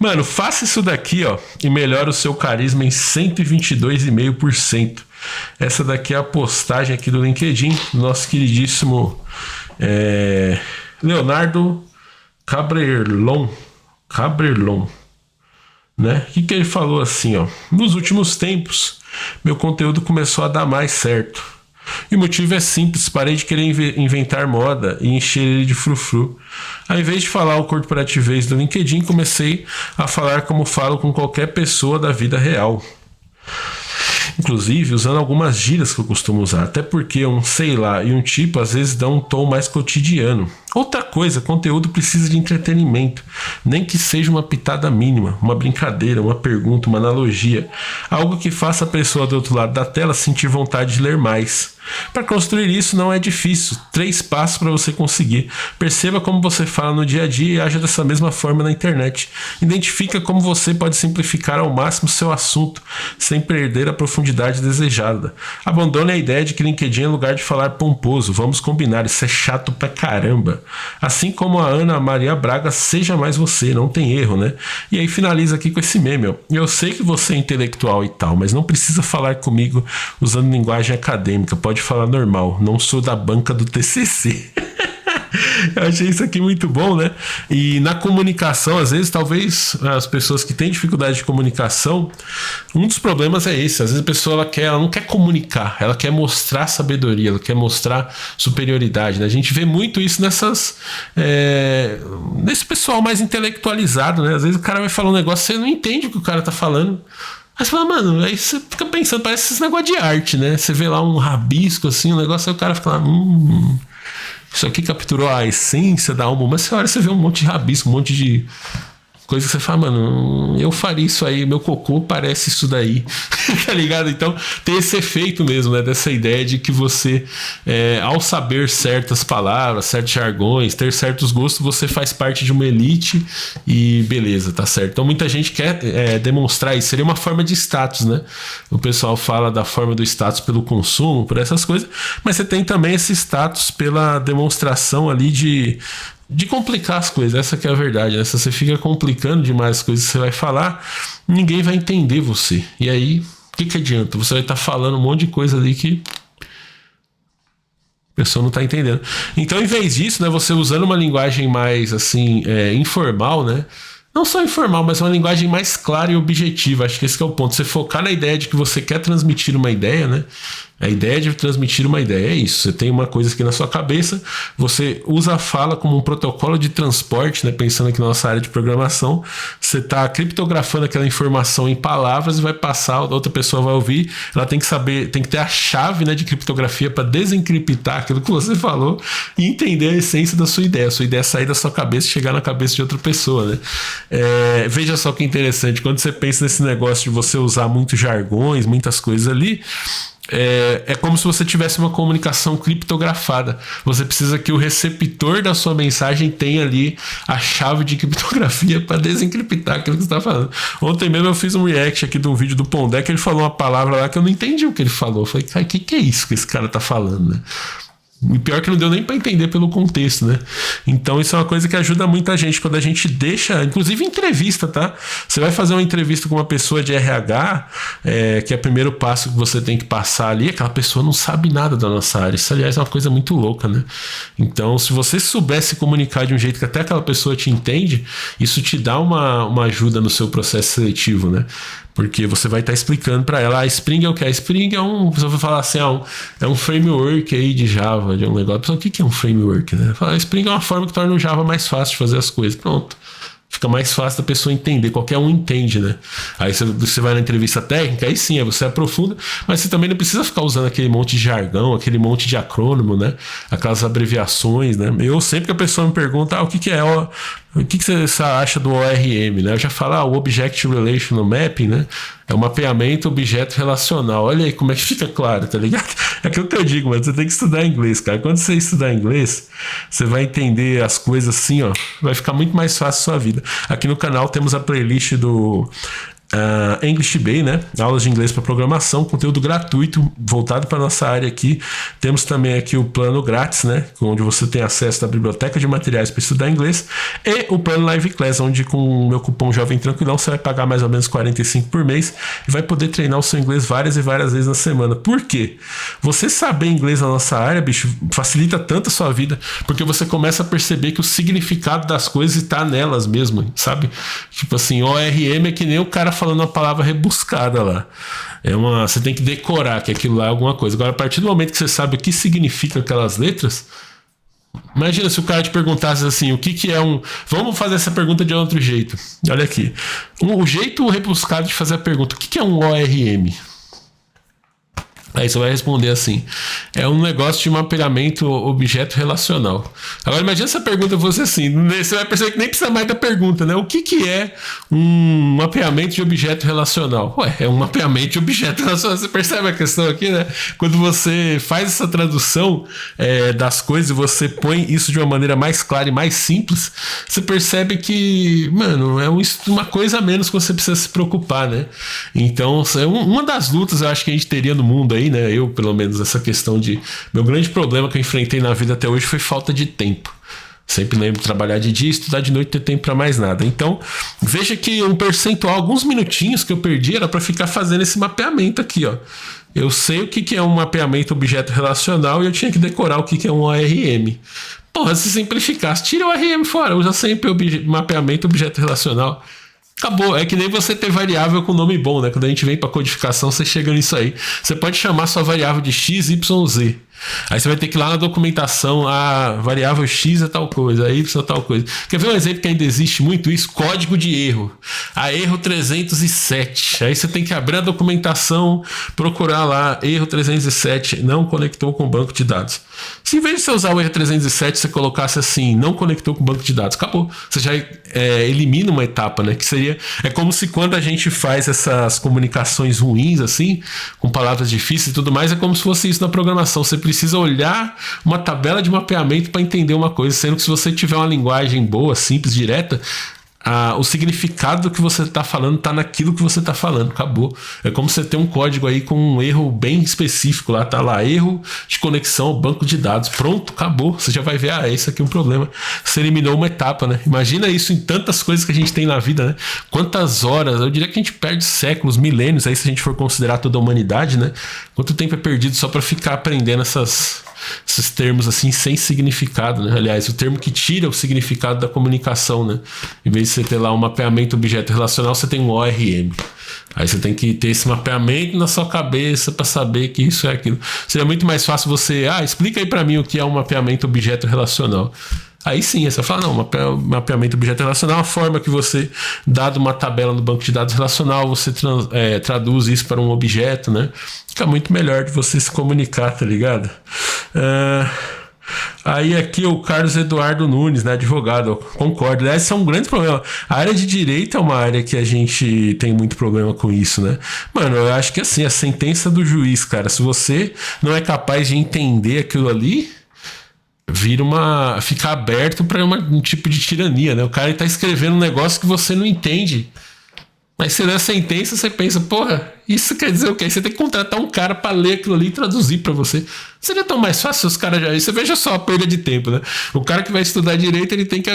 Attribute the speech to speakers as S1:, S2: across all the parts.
S1: Mano, faça isso daqui, ó, e melhora o seu carisma em 122,5%. Essa daqui é a postagem aqui do LinkedIn do nosso queridíssimo Leonardo Cabrerlon, né? O que ele falou assim, ó? Nos últimos tempos, meu conteúdo começou a dar mais certo. E o motivo é simples, parei de querer inventar moda e encher ele de frufru. Ao invés de falar o corporativez do LinkedIn, comecei a falar como falo com qualquer pessoa da vida real. Inclusive usando algumas gírias que eu costumo usar, até porque um sei lá e um tipo às vezes dão um tom mais cotidiano. Outra coisa, conteúdo precisa de entretenimento, nem que seja uma pitada mínima, uma brincadeira, uma pergunta, uma analogia, algo que faça a pessoa do outro lado da tela sentir vontade de ler mais. Para construir isso não é difícil, 3 passos para você conseguir. Perceba como você fala no dia a dia e aja dessa mesma forma na internet. Identifica como você pode simplificar ao máximo seu assunto, sem perder a profundidade desejada. Abandone a ideia de que LinkedIn é lugar de falar pomposo, vamos combinar, isso é chato pra caramba. Assim como a Ana Maria Braga, seja mais você, não tem erro, né? E aí finaliza aqui com esse meme, ó. Eu sei que você é intelectual e tal, mas não precisa falar comigo usando linguagem acadêmica, pode falar normal, não sou da banca do TCC. Eu achei isso aqui muito bom, né? E na comunicação, às vezes, talvez as pessoas que têm dificuldade de comunicação, um dos problemas é esse. Às vezes a pessoa ela não quer comunicar, ela quer mostrar sabedoria, ela quer mostrar superioridade, né? A gente vê muito isso nesse pessoal mais intelectualizado, né? Às vezes o cara vai falar um negócio, você não entende o que o cara tá falando. Aí você fala, mano, aí você fica pensando, parece esse negócio de arte, né? Você vê lá um rabisco assim, um negócio, aí o cara fica lá, isso aqui capturou a essência da alma, mas você olha, você vê um monte de rabisco, um monte de coisa que você fala, mano, eu faria isso aí, meu cocô parece isso daí, tá ligado? Então tem esse efeito mesmo, né, dessa ideia de que você, ao saber certas palavras, certos jargões, ter certos gostos, você faz parte de uma elite e beleza, tá certo? Então muita gente quer demonstrar isso, seria uma forma de status, né? O pessoal fala da forma do status pelo consumo, por essas coisas, mas você tem também esse status pela demonstração ali de complicar as coisas, essa que é a verdade, né? Se você fica complicando demais as coisas que você vai falar, ninguém vai entender você. E aí, o que adianta? Você vai estar falando um monte de coisa ali que a pessoa não está entendendo. Então, em vez disso, né, você usando uma linguagem mais assim, informal, né? Não só informal, mas uma linguagem mais clara e objetiva. Acho que esse que é o ponto. Você focar na ideia de que você quer transmitir uma ideia, né? A ideia de transmitir uma ideia é isso. Você tem uma coisa aqui na sua cabeça, você usa a fala como um protocolo de transporte, né? Pensando aqui na nossa área de programação, você está criptografando aquela informação em palavras e vai passar, a outra pessoa vai ouvir, ela tem que saber, tem que ter a chave, né, de criptografia para desencriptar aquilo que você falou e entender a essência da sua ideia. A sua ideia é sair da sua cabeça e chegar na cabeça de outra pessoa, né? Veja só que interessante, quando você pensa nesse negócio de você usar muitos jargões, muitas coisas ali, é como se você tivesse uma comunicação criptografada. Você precisa que o receptor da sua mensagem tenha ali a chave de criptografia para desencriptar aquilo que você está falando. Ontem mesmo eu fiz um react aqui de um vídeo do Pondé que ele falou uma palavra lá que eu não entendi o que ele falou. Eu falei, cara, o que é isso que esse cara tá falando, né? E pior que não deu nem para entender pelo contexto, né? Então isso é uma coisa que ajuda muita gente quando a gente deixa, inclusive entrevista, tá? Você vai fazer uma entrevista com uma pessoa de RH, que é o primeiro passo que você tem que passar ali, aquela pessoa não sabe nada da nossa área. Isso, aliás, é uma coisa muito louca, né? Então, se você soubesse comunicar de um jeito que até aquela pessoa te entende, isso te dá uma ajuda no seu processo seletivo, né? Porque você vai estar explicando para ela, Spring é o que? A Spring você vai falar assim, é um framework aí de Java, de um negócio. Então, o que é um framework, né? Spring é uma forma que torna o Java mais fácil de fazer as coisas. Pronto. Fica mais fácil da pessoa entender, qualquer um entende, né? Aí você vai na entrevista técnica, aí sim, aí você aprofunda, mas você também não precisa ficar usando aquele monte de jargão, aquele monte de acrônimo, né? Aquelas abreviações, né? Eu sempre que a pessoa me pergunta, o que é o que você acha do ORM, né? Eu já falo, o Object Relational Mapping, né? É um mapeamento objeto relacional. Olha aí como é que fica claro, tá ligado? É aquilo que eu digo, mas você tem que estudar inglês, cara. Quando você estudar inglês, você vai entender as coisas assim, ó. Vai ficar muito mais fácil a sua vida. Aqui no canal temos a playlist do English Bay, né? Aulas de inglês para programação, conteúdo gratuito voltado para nossa área aqui. Temos também aqui o plano grátis, né? Onde você tem acesso à biblioteca de materiais para estudar inglês, e o plano Live Class, onde com o meu cupom Jovem Tranquilão você vai pagar mais ou menos 45 por mês e vai poder treinar o seu inglês várias e várias vezes na semana. Por quê? Você saber inglês na nossa área, bicho, facilita tanto a sua vida, porque você começa a perceber que o significado das coisas está nelas mesmo, sabe? Tipo assim, ORM é que nem o cara falando uma palavra rebuscada lá. Você tem que decorar que aquilo lá é alguma coisa. Agora, a partir do momento que você sabe o que significa aquelas letras, imagina se o cara te perguntasse assim, o que é um... Vamos fazer essa pergunta de outro jeito. Olha aqui. O jeito rebuscado de fazer a pergunta, o que é um ORM? Aí você vai responder assim: é um negócio de mapeamento objeto relacional. Agora imagina essa pergunta fosse assim, você vai perceber que nem precisa mais da pergunta, né? O que é um mapeamento de objeto relacional? Ué, é um mapeamento de objeto relacional. Você percebe a questão aqui, né? Quando você faz essa tradução das coisas e você põe isso de uma maneira mais clara e mais simples, você percebe que, mano, é uma coisa a menos que você precisa se preocupar, né? Então, uma das lutas eu acho que a gente teria no mundo aí, né? Eu, pelo menos, essa questão de... Meu grande problema que eu enfrentei na vida até hoje foi falta de tempo. Sempre lembro de trabalhar de dia, estudar de noite, ter tempo para mais nada. Então, veja que um percentual, alguns minutinhos que eu perdi era para ficar fazendo esse mapeamento aqui, ó. Eu sei o que é um mapeamento objeto relacional e eu tinha que decorar o que é um ORM. Porra, se simplificasse, tira o ORM fora, usa sempre mapeamento objeto relacional. Acabou, é que nem você ter variável com nome bom, né? Quando a gente vem para codificação, você chega nisso aí. Você pode chamar sua variável de x, y, z. Aí você vai ter que ir lá na documentação, a variável x é tal coisa, a y é tal coisa. Quer ver um exemplo que ainda existe muito isso? Código de erro. A erro 307. Aí você tem que abrir a documentação, procurar lá, erro 307, não conectou com o banco de dados. Se em vez de você usar o erro 307, você colocasse assim, não conectou com o banco de dados, acabou. Você já elimina uma etapa, né? Que seria, é como se quando a gente faz essas comunicações ruins, assim, com palavras difíceis e tudo mais, é como se fosse isso na programação. Você precisa olhar uma tabela de mapeamento para entender uma coisa, sendo que se você tiver uma linguagem boa, simples, direta, o significado do que você está falando está naquilo que você está falando, acabou. É como você ter um código aí com um erro bem específico lá, tá lá, erro de conexão ao banco de dados, pronto, acabou, você já vai ver, esse aqui é um problema, você eliminou uma etapa, né? Imagina isso em tantas coisas que a gente tem na vida, né? Quantas horas, eu diria que a gente perde séculos, milênios, aí se a gente for considerar toda a humanidade, né? Quanto tempo é perdido só para ficar aprendendo esses termos assim sem significado, né? Aliás, o termo que tira o significado da comunicação, né? Em vez de você ter lá um mapeamento objeto relacional, você tem um ORM. Aí você tem que ter esse mapeamento na sua cabeça para saber que isso é aquilo. Seria muito mais fácil você, explica aí para mim o que é um mapeamento objeto relacional. Aí sim, você fala, não, mapeamento objeto relacional é uma forma que você, dado uma tabela no banco de dados relacional, você traduz isso para um objeto, né? Fica muito melhor de você se comunicar, tá ligado? Aí aqui o Carlos Eduardo Nunes, né, advogado, eu concordo. Esse é um grande problema. A área de direito é uma área que a gente tem muito problema com isso, né? Mano, eu acho que assim, a sentença do juiz, cara, se você não é capaz de entender aquilo ali, fica aberto para um tipo de tirania, né? O cara está escrevendo um negócio que você não entende. Mas você lê a sentença, você pensa, porra, isso quer dizer o quê? Aí você tem que contratar um cara para ler aquilo ali e traduzir para você. Seria tão mais fácil se os caras já... Você veja só a perda de tempo, né? O cara que vai estudar direito, ele tem que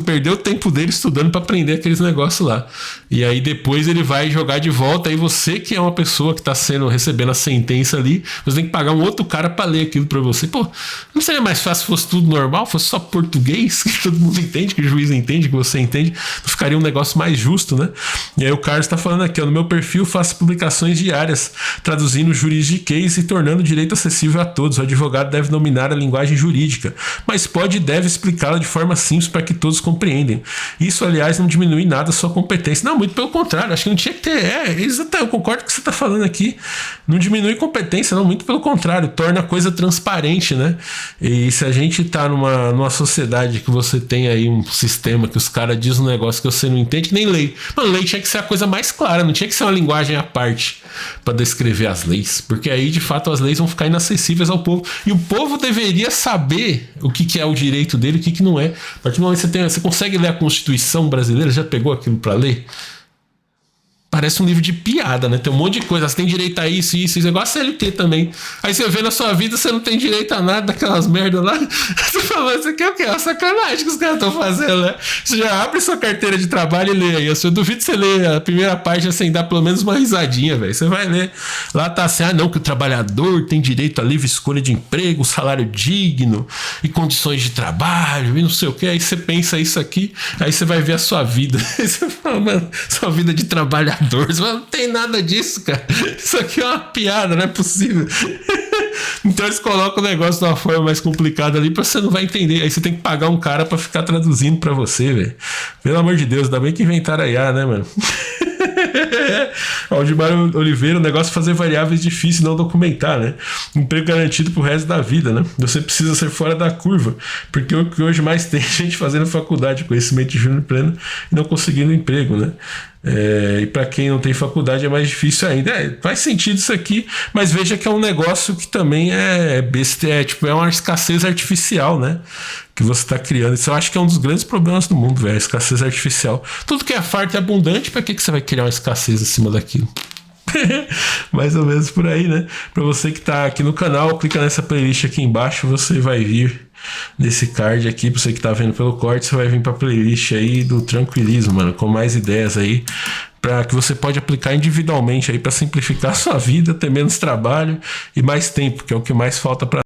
S1: perder o tempo dele estudando para aprender aqueles negócios lá. E aí depois ele vai jogar de volta. Aí você que é uma pessoa que está recebendo a sentença ali, você tem que pagar um outro cara para ler aquilo para você. Pô, não seria mais fácil se fosse tudo normal? Fosse só português, que todo mundo entende, que o juiz entende, que você entende? Não ficaria um negócio mais justo, né? E aí o Carlos está falando aqui, ó, no meu perfil faço publicações diárias, traduzindo juridiquês e tornando o direito acessível a todos. O advogado deve dominar a linguagem jurídica, mas pode e deve explicá-la de forma simples para que todos compreendam. Isso, aliás, não diminui nada a sua competência. Não, muito pelo contrário, acho que não tinha que ter. Eu concordo com o que você está falando aqui. Não diminui competência, não, muito pelo contrário, torna a coisa transparente, né? E se a gente está numa sociedade que você tem aí um sistema que os caras dizem um negócio que você não entende, nem lei. Mano, lei tinha que ser a coisa mais clara, não tinha que ser uma linguagem à parte para descrever as leis, porque aí de fato as leis vão ficar inacessíveis ao povo, e o povo deveria saber o que é o direito dele e o que não é. A partir do momento que você consegue ler a Constituição brasileira, já pegou aquilo para ler? parece um livro de piada, né? Tem um monte de coisa, você tem direito a isso, igual a CLT também. Aí você vê na sua vida, você não tem direito a nada daquelas merdas lá. Você fala, isso aqui é o quê? É uma sacanagem que os caras estão fazendo, né? Você já abre sua carteira de trabalho e lê aí. Eu duvido você ler a primeira página sem dar pelo menos uma risadinha, velho. Você vai ler. Lá tá assim, não, que o trabalhador tem direito a livre escolha de emprego, salário digno e condições de trabalho e não sei o que. Aí você pensa isso aqui, aí você vai ver a sua vida. Aí você fala, mano, sua vida de trabalhador. Você fala, não tem nada disso, cara. Isso aqui é uma piada, não é possível. Então eles colocam o negócio de uma forma mais complicada ali pra você não vai entender. Aí você tem que pagar um cara pra ficar traduzindo pra você, velho. Pelo amor de Deus, ainda bem que inventaram a IA, né, mano? Aldimar Oliveira, o negócio é fazer variáveis difíceis e não documentar, né? Emprego garantido pro resto da vida, né? Você precisa ser fora da curva, porque o que hoje mais tem gente fazendo faculdade, conhecimento de júnior pleno e não conseguindo emprego, né? E para quem não tem faculdade é mais difícil ainda. Faz sentido isso aqui, mas veja que é um negócio que também é besta, é uma escassez artificial, né? Que você está criando. Isso eu acho que é um dos grandes problemas do mundo, velho, a escassez artificial. Tudo que é farto e abundante, para que você vai criar uma escassez acima daquilo? Mais ou menos por aí, né? Para você que tá aqui no canal, clica nessa playlist aqui embaixo, você vai vir nesse card aqui, pra você que tá vendo pelo corte, você vai vir pra playlist aí do tranquilismo, mano, com mais ideias aí para que você pode aplicar individualmente aí para simplificar a sua vida, ter menos trabalho e mais tempo, que é o que mais falta para